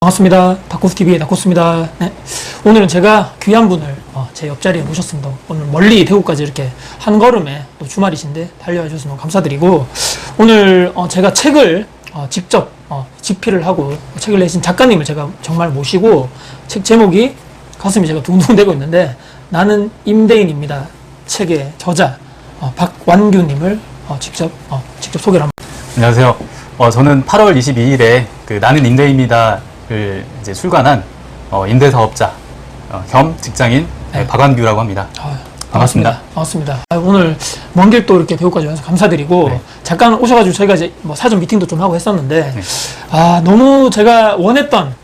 반갑습니다. 다코스TV의 다코스입니다. 네. 오늘은 제가 귀한 분을 제 옆자리에 모셨습니다. 오늘 멀리 대구까지 이렇게 한 걸음에 또 주말이신데 달려와 주셔서 너무 감사드리고, 오늘 제가 책을 직접 집필을 하고 책을 내신 작가님을 제가 정말 모시고, 책 제목이 가슴이 제가 두근두근대고 있는데, 나는 임대인입니다. 책의 저자 박완규님을 직접 소개를 합니다. 안녕하세요. 저는 8월 22일에 나는 임대인입니다를 이제 출간한 임대사업자 겸 직장인 네. 박완규라고 합니다. 반갑습니다. 반갑습니다. 오늘 먼 길 또 이렇게 대구까지 와서 감사드리고, 네. 잠깐 오셔가지고 저희가 이제 뭐 사전 미팅도 좀 하고 했었는데, 네. 너무 제가 원했던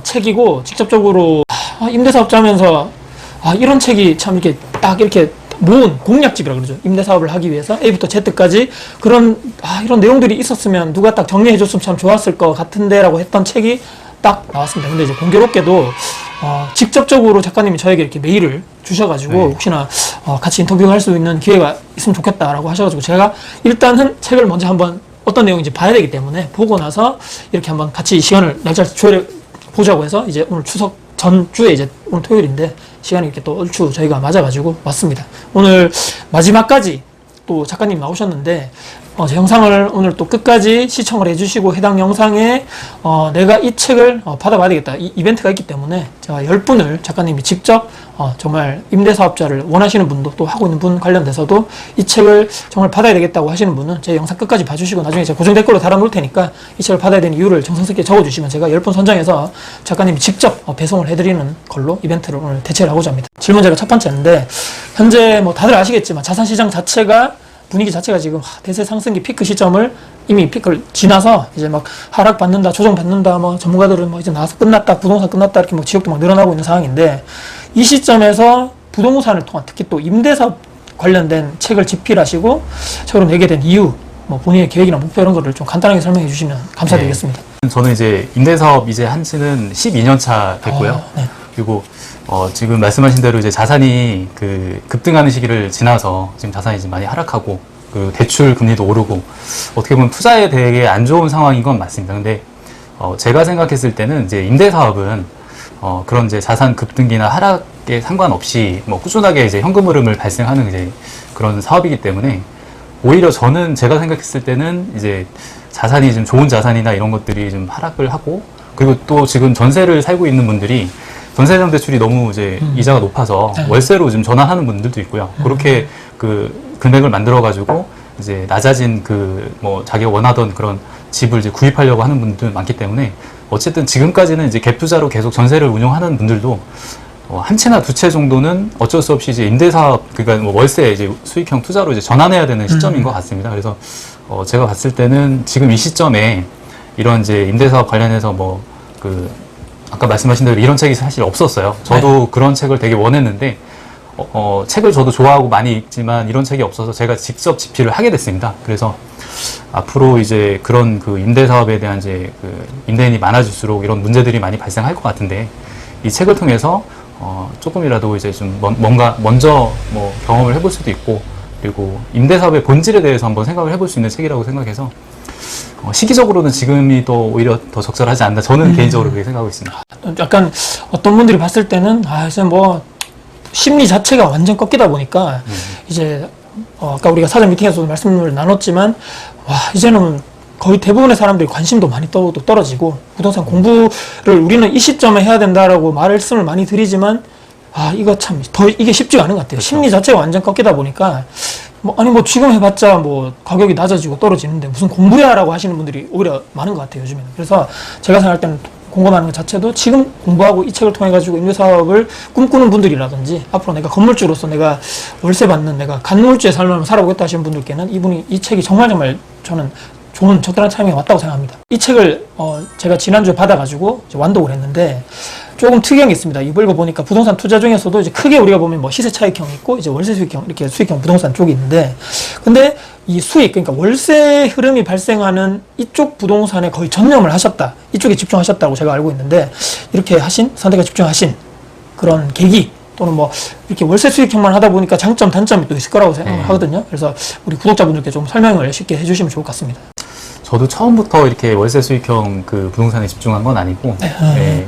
책이고, 직접적으로 임대사업자 하면서 이런 책이 참 이렇게 딱 이렇게 모은 공략집이라 그러죠. 임대사업을 하기 위해서 A부터 Z까지 그런 이런 내용들이 있었으면 누가 딱 정리해 줬으면 참 좋았을 것 같은데 라고 했던 책이 딱 나왔습니다. 근데 이제 공교롭게도 직접적으로 작가님이 저에게 이렇게 메일을 주셔가지고, 네. 혹시나 같이 인터뷰할 수 있는 기회가 있으면 좋겠다라고 하셔가지고, 제가 일단은 책을 먼저 한번 어떤 내용인지 봐야 되기 때문에 보고 나서 이렇게 한번 같이 시간을 날짜를 조율해 보자고 해서, 이제 오늘 추석 전주에 이제 오늘 토요일인데 시간이 이렇게 또 얼추 저희가 맞아가지고 왔습니다. 오늘 마지막까지 또 작가님 나오셨는데, 제 영상을 오늘 또 끝까지 시청을 해주시고, 해당 영상에 내가 이 책을 받아봐야 되겠다, 이 이벤트가 있기 때문에 제가 10분을 작가님이 직접 정말 임대사업자를 원하시는 분도, 또 하고 있는 분 관련돼서도 이 책을 정말 받아야 되겠다고 하시는 분은 제 영상 끝까지 봐주시고, 나중에 제가 고정 댓글로 달아놓을 테니까 이 책을 받아야 되는 이유를 정성스럽게 적어주시면 제가 10분 선정해서 작가님이 직접 배송을 해드리는 걸로 이벤트를 오늘 대체를 하고자 합니다. 질문 제가 첫 번째인데, 현재 뭐 다들 아시겠지만 자산시장 자체가, 분위기 자체가 지금 대세 상승기 피크 시점을 이미 피크를 지나서 이제 막 하락받는다, 조정받는다, 뭐 전문가들은 뭐 이제 나와서 끝났다, 부동산 끝났다, 이렇게 막 지역도 막 늘어나고 있는 상황인데, 이 시점에서 부동산을 통한, 특히 또 임대사업 관련된 책을 집필하시고 책으로 내게 된 이유, 뭐 본인의 계획이나 목표 이런 거를 좀 간단하게 설명해 주시면 감사드리겠습니다. 네. 저는 이제 임대사업 이제 한 지는 12년 차 됐고요. 네. 그리고 지금 말씀하신 대로 이제 자산이 급등하는 시기를 지나서 지금 자산이 지금 많이 하락하고, 그 대출 금리도 오르고, 어떻게 보면 투자에 되게 안 좋은 상황인 건 맞습니다. 근데 제가 생각했을 때는 이제 임대사업은 그런 이제 자산 급등기나 하락에 상관없이 뭐 꾸준하게 이제 현금 흐름을 발생하는 이제 그런 사업이기 때문에, 오히려 저는 제가 생각했을 때는 이제 자산이 좀 좋은 자산이나 이런 것들이 좀 하락을 하고, 그리고 또 지금 전세를 살고 있는 분들이 전세형 대출이 너무 이제 이자가 높아서 월세로 좀 전환하는 분들도 있고요. 그렇게 그 금액을 만들어가지고 이제 낮아진 뭐 자기가 원하던 그런 집을 이제 구입하려고 하는 분들도 많기 때문에, 어쨌든 지금까지는 이제 갭 투자로 계속 전세를 운영하는 분들도 한 채나 두 채 정도는 어쩔 수 없이 이제 임대사업, 그러니까 뭐 월세 이제 수익형 투자로 이제 전환해야 되는 시점인 것 같습니다. 그래서 제가 봤을 때는 지금 이 시점에 이런 이제 임대사업 관련해서 아까 말씀하신 대로 이런 책이 사실 없었어요. 저도 네. 그런 책을 되게 원했는데, 책을 저도 좋아하고 많이 읽지만 이런 책이 없어서 제가 직접 집필을 하게 됐습니다. 그래서 앞으로 이제 그런 임대사업에 대한 이제 임대인이 많아질수록 이런 문제들이 많이 발생할 것 같은데, 이 책을 통해서 조금이라도 이제 좀 뭔가 먼저 뭐 경험을 해볼 수도 있고, 그리고 임대사업의 본질에 대해서 한번 생각을 해볼 수 있는 책이라고 생각해서, 시기적으로는 지금이 또 오히려 더 적절하지 않나, 저는 개인적으로 그렇게 생각하고 있습니다. 약간 어떤 분들이 봤을 때는 이제 뭐 심리 자체가 완전 꺾이다 보니까 이제 아까 우리가 사전 미팅에서도 말씀을 나눴지만, 이제는 거의 대부분의 사람들이 관심도 많이 떨어지고, 부동산 공부를 우리는 이 시점에 해야 된다라고 말씀을 많이 드리지만, 이거 참 이게 쉽지가 않은 것 같아요. 그렇죠. 심리 자체가 완전 꺾이다 보니까, 뭐 지금 해봤자 뭐 가격이 낮아지고 떨어지는데 무슨 공부야라고 하시는 분들이 오히려 많은 것 같아요, 요즘에는. 그래서 제가 생각할 때는 공감하는 것 자체도, 지금 공부하고 이 책을 통해 가지고 임대사업을 꿈꾸는 분들이라든지, 앞으로 내가 건물주로서 내가 월세 받는, 내가 간물주의 삶을 살아보겠다 하시는 분들께는 이 책이 정말 저는 좋은 적절한 타이밍에 왔다고 생각합니다. 이 책을 제가 지난주에 받아가지고 이제 완독을 했는데, 조금 특이한 게 있습니다. 이거 읽어보니까 부동산 투자 중에서도 이제 크게 우리가 보면 뭐 시세 차익형 있고, 이제 월세 수익형, 이렇게 수익형 부동산 쪽이 있는데, 근데 이 수익, 그러니까 월세 흐름이 발생하는 이쪽 부동산에 거의 전념을 하셨다, 이쪽에 집중하셨다고 제가 알고 있는데, 이렇게 선택에 집중하신 그런 계기, 또는 뭐 이렇게 월세 수익형만 하다 보니까 장점, 단점이 또 있을 거라고 생각하거든요. 그래서 우리 구독자분들께 좀 설명을 쉽게 해주시면 좋을 것 같습니다. 저도 처음부터 이렇게 월세 수익형 그 부동산에 집중한 건 아니고, 네,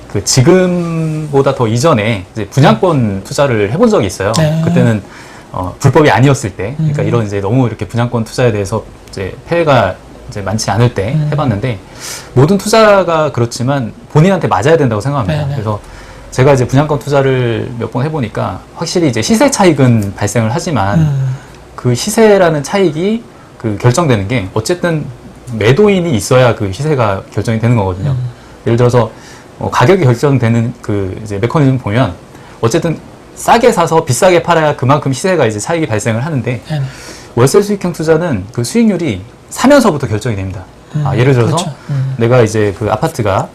그 지금보다 더 이전에 이제 분양권 투자를 해본 적이 있어요. 네. 그때는 불법이 아니었을 때, 그러니까 이런 이제 너무 이렇게 분양권 투자에 대해서 이제 폐해가 이제 많지 않을 때 해봤는데, 모든 투자가 그렇지만 본인한테 맞아야 된다고 생각합니다. 네네. 그래서 제가 이제 분양권 투자를 몇 번 해보니까 확실히 이제 시세 차익은 발생을 하지만 그 시세라는 차익이 그 결정되는 게 어쨌든 매도인이 있어야 그 시세가 결정이 되는 거거든요. 예를 들어서 가격이 결정되는 그 이제 메커니즘 보면 어쨌든 싸게 사서 비싸게 팔아야 그만큼 시세가 이제 차익이 발생을 하는데, 네네. 월세 월세 수익형 투자는 그 수익률이 사면서부터 결정이 됩니다. 예를 들어서 그렇죠. 내가 이제 그 아파트가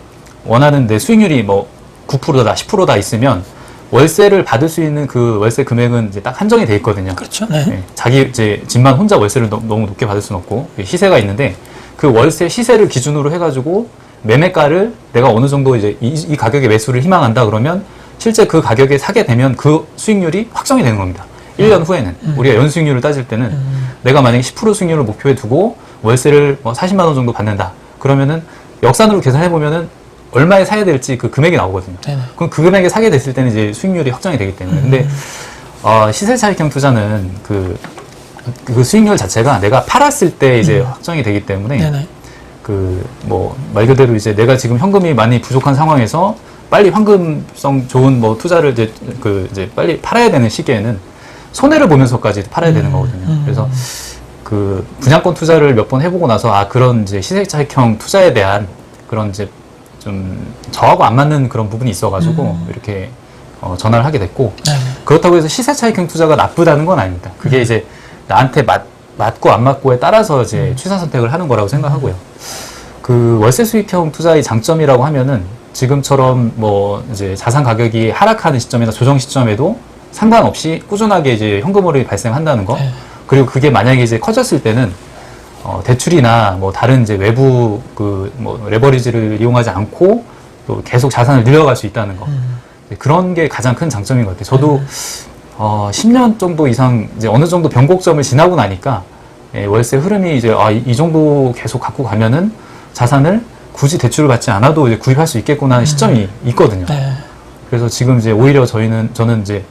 원하는 내 수익률이 뭐 9%다, 10%다 있으면 월세를 받을 수 있는 그 월세 금액은 이제 딱 한정이 돼 있거든요. 그렇죠. 네. 네, 자기 이제 집만 혼자 월세를 너무 높게 받을 수는 없고 시세가 있는데, 그 월세 시세를 기준으로 해가지고 매매가를 내가 어느 정도 이제 이 가격의 매수를 희망한다 그러면 실제 그 가격에 사게 되면 그 수익률이 확정이 되는 겁니다. 1년 후에는 우리가 연수익률을 따질 때는 내가 만약에 10% 수익률을 목표에 두고 월세를 뭐 40만 원 정도 받는다 그러면은 역산으로 계산해 보면은 얼마에 사야 될지 그 금액이 나오거든요. 네네. 그럼 그 금액에 사게 됐을 때는 이제 수익률이 확정이 되기 때문에. 근데 시세 차익형 투자는 그 수익률 자체가 내가 팔았을 때 이제 확정이 되기 때문에, 네네. 그 뭐 말 그대로 이제 내가 지금 현금이 많이 부족한 상황에서 빨리 황금성 좋은 뭐 투자를 이제 빨리 팔아야 되는 시기에는 손해를 보면서까지 팔아야 되는 거거든요. 그래서 그 분양권 투자를 몇 번 해보고 나서 그런 이제 시세 차익형 투자에 대한 그런 이제 좀 저하고 안 맞는 그런 부분이 있어가지고 이렇게 전화를 하게 됐고, 네네. 그렇다고 해서 시세 차익형 투자가 나쁘다는 건 아닙니다. 그게 이제 나한테 맞고 안 맞고에 따라서 이제 취사 선택을 하는 거라고 생각하고요. 그 월세 수익형 투자의 장점이라고 하면은 지금처럼 뭐 이제 자산 가격이 하락하는 시점이나 조정 시점에도 상관없이 꾸준하게 이제 현금흐름이 발생한다는 거. 네. 그리고 그게 만약에 이제 커졌을 때는 대출이나 뭐 다른 이제 외부 그 뭐 레버리지를 이용하지 않고 또 계속 자산을 늘려갈 수 있다는 거. 그런 게 가장 큰 장점인 것 같아요. 저도 10년 정도 이상 이제 어느 정도 변곡점을 지나고 나니까 월세 흐름이 이제 이 정도 계속 갖고 가면은 자산을 굳이 대출을 받지 않아도 이제 구입할 수 있겠구나 하는 시점이 있거든요. 네. 그래서 지금 이제 오히려 저는 이제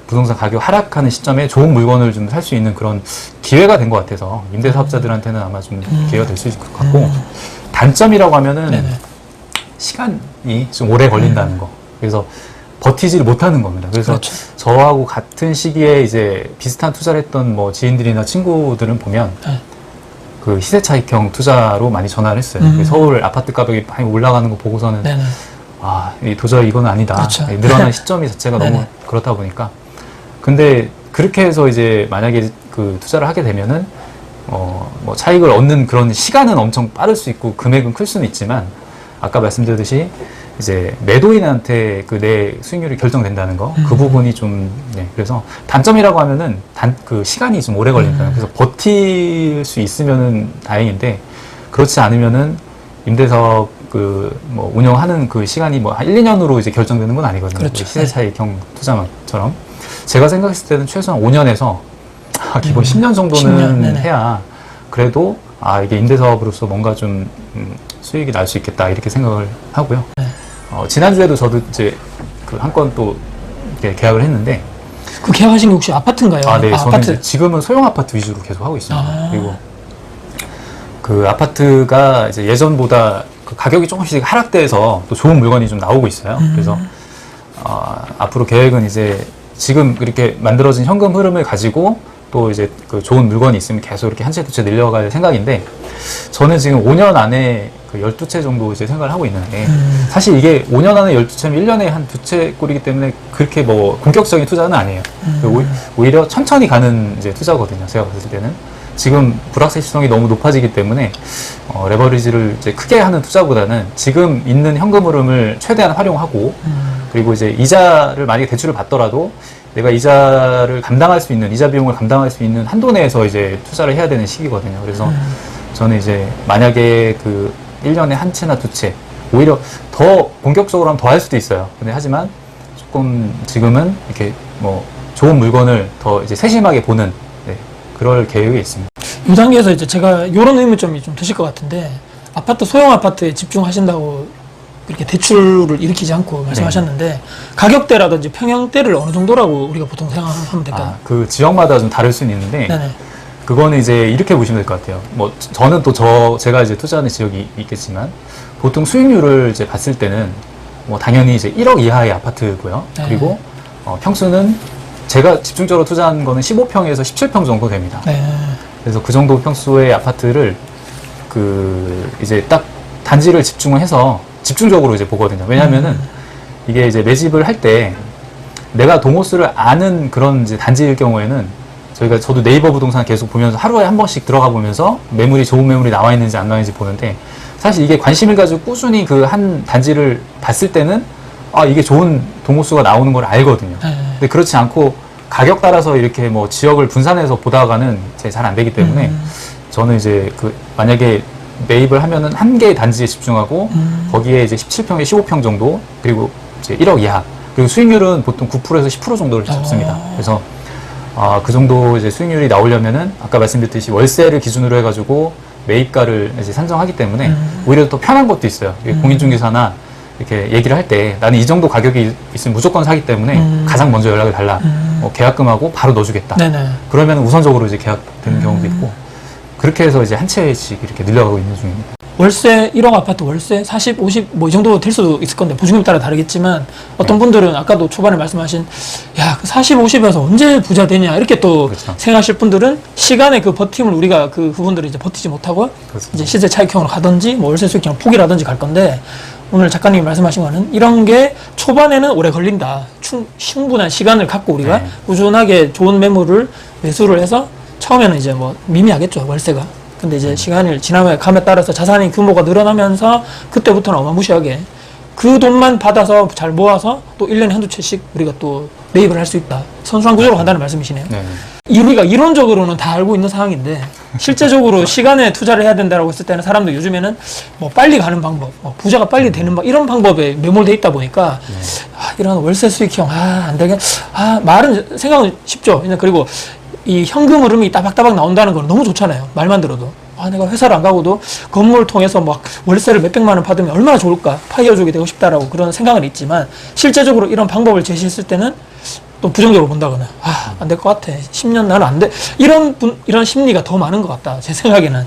부동산 가격 하락하는 시점에 좋은 물건을 좀 살 수 있는 그런 기회가 된 것 같아서 임대사업자들한테는 아마 좀 기회가 될 수 있을 것 같고, 단점이라고 하면은 네네. 시간이 좀 오래 걸린다는 거. 그래서 버티지를 못하는 겁니다. 그래서 그렇죠. 저하고 같은 시기에 이제 비슷한 투자를 했던 뭐 지인들이나 친구들은 보면 네. 그 시세 차익형 투자로 많이 전화를 했어요. 서울 아파트 가격이 많이 올라가는 거 보고서는 네네. 도저히 이건 아니다. 그렇죠. 늘어나는 시점이 자체가 너무 네네. 그렇다 보니까. 근데 그렇게 해서 이제 만약에 그 투자를 하게 되면은 뭐 차익을 얻는 그런 시간은 엄청 빠를 수 있고 금액은 클 수는 있지만, 아까 말씀드렸듯이 이제 매도인한테 그 내 수익률이 결정된다는 거, 그 부분이 좀, 그래서 단점이라고 하면은 그 시간이 좀 오래 걸린다는, 그래서 버틸 수 있으면은 다행인데, 그렇지 않으면은 임대사업 뭐 운영하는 그 시간이 뭐 한 1, 2년으로 이제 결정되는 건 아니거든요. 그렇죠. 시세 차익형 투자처럼. 제가 생각했을 때는 최소한 5년에서 기본 10년 정도는 10년, 해야 그래도 이게 임대사업으로서 뭔가 좀 수익이 날 수 있겠다 이렇게 생각을 하고요. 네. 지난주에도 저도 이제 그 한 건 또 계약을 했는데, 그 계약하신 게 혹시 아파트인가요? 네, 저는 아파트. 이제 지금은 소형 아파트 위주로 계속 하고 있습니다. 아. 그리고 그 아파트가 이제 예전보다 그 가격이 조금씩 하락돼서 또 좋은 물건이 좀 나오고 있어요. 그래서 앞으로 계획은 이제 지금 이렇게 만들어진 현금 흐름을 가지고 또 이제 그 좋은 물건이 있으면 계속 이렇게 한 채 두 채 늘려갈 생각인데, 저는 지금 5년 안에 그 12채 정도 이제 생각을 하고 있는데, 사실 이게 5년 안에 12채면 1년에 한 2채 꼴이기 때문에 그렇게 뭐 본격적인 투자는 아니에요. 오히려 천천히 가는 이제 투자거든요. 제가 봤을 때는. 지금 불확실성이 너무 높아지기 때문에 레버리지를 이제 크게 하는 투자보다는 지금 있는 현금 흐름을 최대한 활용하고, 그리고 이제 이자를 만약에 대출을 받더라도 내가 이자를 감당할 수 있는, 이자 비용을 감당할 수 있는 한도 내에서 이제 투자를 해야 되는 시기거든요. 그래서 저는 이제 만약에 그 1년에 한 채나 두 채, 오히려 더 본격적으로 하면 더 할 수도 있어요. 근데 하지만 조금 지금은 이렇게 뭐 좋은 물건을 더 이제 세심하게 보는 그럴 계획이 있습니다. 이 단계에서 이제 제가 이런 의문점이 좀 드실 것 같은데, 아파트, 소형 아파트에 집중하신다고 이렇게 대출을 일으키지 않고 말씀하셨는데, 가격대라든지 평형대를 어느 정도라고 우리가 보통 생각하면 될까요? 그 지역마다 좀 다를 수는 있는데, 네네. 그거는 이제 이렇게 보시면 될 것 같아요. 뭐, 저는 또 제가 이제 투자하는 지역이 있겠지만, 보통 수익률을 이제 봤을 때는, 뭐, 당연히 이제 1억 이하의 아파트고요. 네. 그리고, 평수는 제가 집중적으로 투자한 거는 15평에서 17평 정도 됩니다. 네. 그래서 그 정도 평수의 아파트를 이제 딱 단지를 집중을 해서 집중적으로 이제 보거든요. 왜냐면은 이게 이제 매집을 할 때 내가 동호수를 아는 그런 이제 단지일 경우에는 저도 네이버 부동산 계속 보면서 하루에 한 번씩 들어가 보면서 좋은 매물이 나와 있는지 안 나와 있는지 보는데, 사실 이게 관심을 가지고 꾸준히 그 한 단지를 봤을 때는 이게 좋은 동호수가 나오는 걸 알거든요. 근데 그렇지 않고 가격 따라서 이렇게 뭐 지역을 분산해서 보다가는 잘 안 되기 때문에 저는 이제 만약에 매입을 하면은 한 개의 단지에 집중하고 거기에 이제 17평에 15평 정도, 그리고 이제 1억 이하, 그리고 수익률은 보통 9%에서 10% 정도를 잡습니다. 그래서 그 정도 이제 수익률이 나오려면은 아까 말씀드렸듯이 월세를 기준으로 해가지고 매입가를 이제 산정하기 때문에 오히려 더 편한 것도 있어요. 공인중개사나 이렇게 얘기를 할 때 나는 이 정도 가격이 있으면 무조건 사기 때문에 가장 먼저 연락을 달라. 계약금하고 바로 넣어주겠다. 네네. 그러면 우선적으로 이제 계약되는 경우도 있고, 그렇게 해서 이제 한 채씩 이렇게 늘려가고 있는 중입니다. 월세 1억 아파트 월세 40, 50 뭐 이 정도 될 수도 있을 건데 보증금 따라 다르겠지만, 어떤 분들은 아까도 초반에 말씀하신 그 40, 50에서 언제 부자 되냐 이렇게 또 그렇죠. 생각하실 분들은 시간의 그 버팀을 우리가 그분들이 이제 버티지 못하고 그렇습니다. 이제 시세 차익형으로 가든지 뭐 월세 수익형으로 포기라든지 갈 건데, 오늘 작가님이 말씀하신 거는 이런 게 초반에는 오래 걸린다. 충분한 시간을 갖고 우리가 꾸준하게 좋은 매물을 매수를 해서 처음에는 이제 뭐 미미하겠죠, 월세가. 근데 이제 시간을 지나감에 따라서 자산의 규모가 늘어나면서 그때부터는 어마무시하게 그 돈만 받아서 잘 모아서 또 1년에 한두 채씩 우리가 또 매입을 할 수 있다. 선순환 구조로 간다는 말씀이시네요. 네. 우리가 이론적으로는 다 알고 있는 상황인데, 실제적으로 시간에 투자를 해야 된다고 했을 때는 사람들 요즘에는 뭐 빨리 가는 방법, 부자가 빨리 되는 이런 방법에 매몰돼 있다 보니까 이런 월세 수익형 안 되게 말은 생각은 쉽죠. 그리고 이 현금 흐름이 따박따박 나온다는 건 너무 좋잖아요. 말만 들어도. 내가 회사를 안 가고도 건물을 통해서 막 월세를 몇백만 원 받으면 얼마나 좋을까, 파이어족이 되고 싶다라고 그런 생각은 있지만, 실제적으로 이런 방법을 제시했을 때는 또 부정적으로 본다거나 안 될 것 같아, 10년 나는 안 돼, 이런 심리가 더 많은 것 같다, 제 생각에는.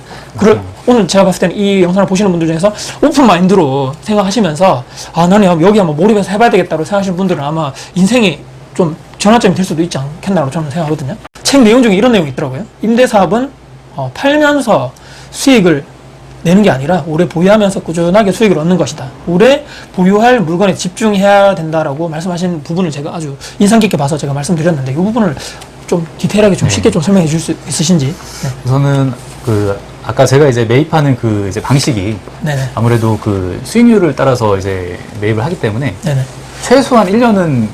오늘 제가 봤을 때는 이 영상을 보시는 분들 중에서 오픈 마인드로 생각하시면서 나는 여기 한번 몰입해서 해봐야 되겠다고 생각하시는 분들은 아마 인생이 좀 전환점이 될 수도 있지 않겠나라고 저는 생각하거든요. 책 내용 중에 이런 내용이 있더라고요. 임대사업은 팔면서 수익을 내는 게 아니라 오래 보유하면서 꾸준하게 수익을 얻는 것이다. 오래 보유할 물건에 집중해야 된다라고 말씀하신 부분을 제가 아주 인상 깊게 봐서 제가 말씀드렸는데, 이 부분을 좀 디테일하게 좀 쉽게 좀 설명해 줄 수 있으신지. 네. 우선은 아까 제가 이제 매입하는 이제 방식이 네네. 아무래도 수익률을 따라서 이제 매입을 하기 때문에 네네. 최소한 1년은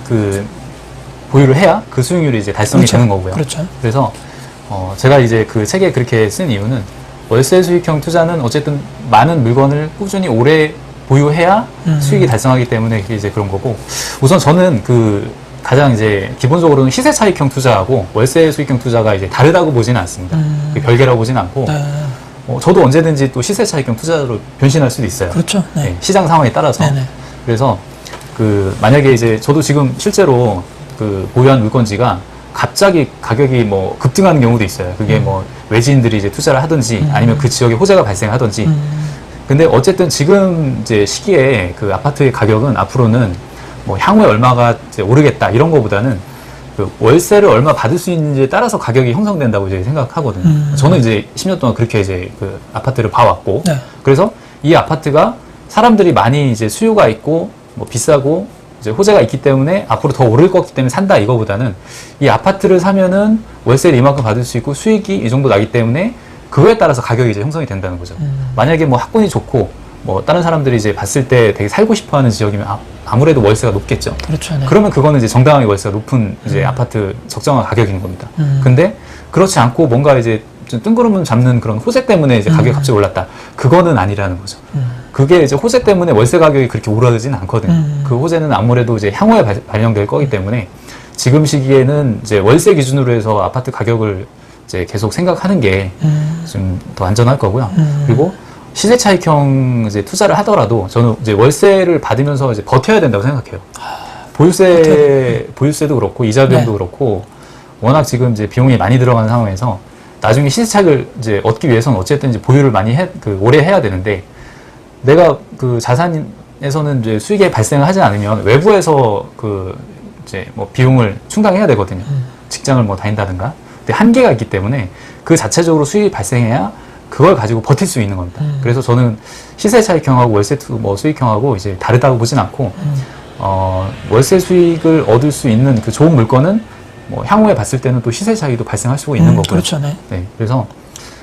보유를 해야 그 수익률이 이제 달성이 그렇죠. 되는 거고요. 그렇죠. 그래서 제가 이제 책에 그렇게 쓴 이유는, 월세 수익형 투자는 어쨌든 많은 물건을 꾸준히 오래 보유해야 수익이 달성하기 때문에 이제 그런 거고, 우선 저는 가장 이제 기본적으로는 시세 차익형 투자하고 월세 수익형 투자가 이제 다르다고 보지는 않습니다. 별개라고 보지는 않고, 네. 저도 언제든지 또 시세 차익형 투자로 변신할 수도 있어요. 그렇죠. 네. 네, 시장 상황에 따라서. 네네. 그래서 만약에 이제 저도 지금 실제로 보유한 물건지가 갑자기 가격이 뭐 급등하는 경우도 있어요. 그게 뭐 외지인들이 이제 투자를 하든지 아니면 그 지역에 호재가 발생하든지. 근데 어쨌든 지금 이제 시기에 아파트의 가격은 앞으로는 뭐 향후에 얼마가 이제 오르겠다 이런 거보다는 월세를 얼마 받을 수 있는지에 따라서 가격이 형성된다고 이제 생각하거든요. 저는 이제 10년 동안 그렇게 이제 아파트를 봐왔고, 네. 그래서 이 아파트가 사람들이 많이 이제 수요가 있고 뭐 비싸고 이제 호재가 있기 때문에 앞으로 더 오를 거기 때문에 산다 이거보다는, 이 아파트를 사면은 월세를 이만큼 받을 수 있고 수익이 이 정도 나기 때문에 그거에 따라서 가격이 이제 형성이 된다는 거죠. 만약에 뭐 학군이 좋고 뭐 다른 사람들이 이제 봤을 때 되게 살고 싶어하는 지역이면 아무래도 월세가 높겠죠. 그렇죠. 네. 그러면 그거는 이제 정당하게 월세가 높은 이제 아파트 적정한 가격인 겁니다. 근데 그렇지 않고 뭔가 이제 좀 뜬구름을 잡는 그런 호재 때문에 이제 가격이 갑자기 올랐다, 그거는 아니라는 거죠. 그게 이제 호재 때문에 월세 가격이 그렇게 오르지는 않거든요. 그 호재는 아무래도 이제 향후에 반영될 거기 때문에 지금 시기에는 이제 월세 기준으로 해서 아파트 가격을 이제 계속 생각하는 게 좀 더 안전할 거고요. 그리고 시세 차익형 이제 투자를 하더라도 저는 이제 월세를 받으면서 이제 버텨야 된다고 생각해요. 보유세도 그렇고 이자 비용도 네. 그렇고 워낙 지금 이제 비용이 많이 들어가는 상황에서 나중에 시세 차익을 이제 얻기 위해서는 어쨌든 이제 보유를 많이 오래 해야 되는데 내가 그 자산에서는 이제 수익이 발생을 하지 않으면 외부에서 그 이제 뭐 비용을 충당해야 되거든요. 직장을 뭐 다닌다든가. 근데 한계가 있기 때문에 그 자체적으로 수익이 발생해야 그걸 가지고 버틸 수 있는 겁니다. 그래서 저는 시세 차익형하고 월세 뭐 수익형하고 이제 다르다고 보진 않고 월세 수익을 얻을 수 있는 그 좋은 물건은 뭐 향후에 봤을 때는 또 시세 차익도 발생할 수 있는 거고요. 그렇죠. 네. 네, 그래서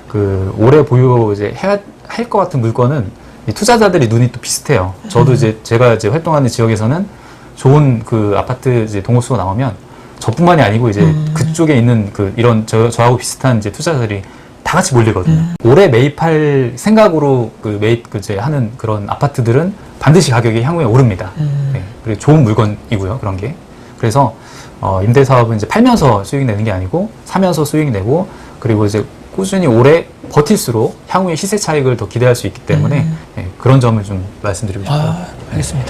그 오래 보유 이제 해야 할 것 같은 물건은 이 투자자들이 눈이 또 비슷해요. 저도 이제 제가 이제 활동하는 지역에서는 좋은 그 아파트 이제 동호수가 나오면 저뿐만이 아니고 이제 그쪽에 있는 그 이런 저하고 비슷한 이제 투자자들이 다 같이 몰리거든요. 올해 매입할 생각으로 그 매입 이제 하는 그런 아파트들은 반드시 가격이 향후에 오릅니다. 네, 그리고 좋은 물건이고요, 그런 게. 그래서 임대 사업은 이제 팔면서 수익 내는 게 아니고 사면서 수익 내고 그리고 이제 꾸준히 오래 버틸수록 향후에 시세 차익을 더 기대할 수 있기 때문에 네, 그런 점을 좀 말씀드리고 싶어요. 알겠습니다.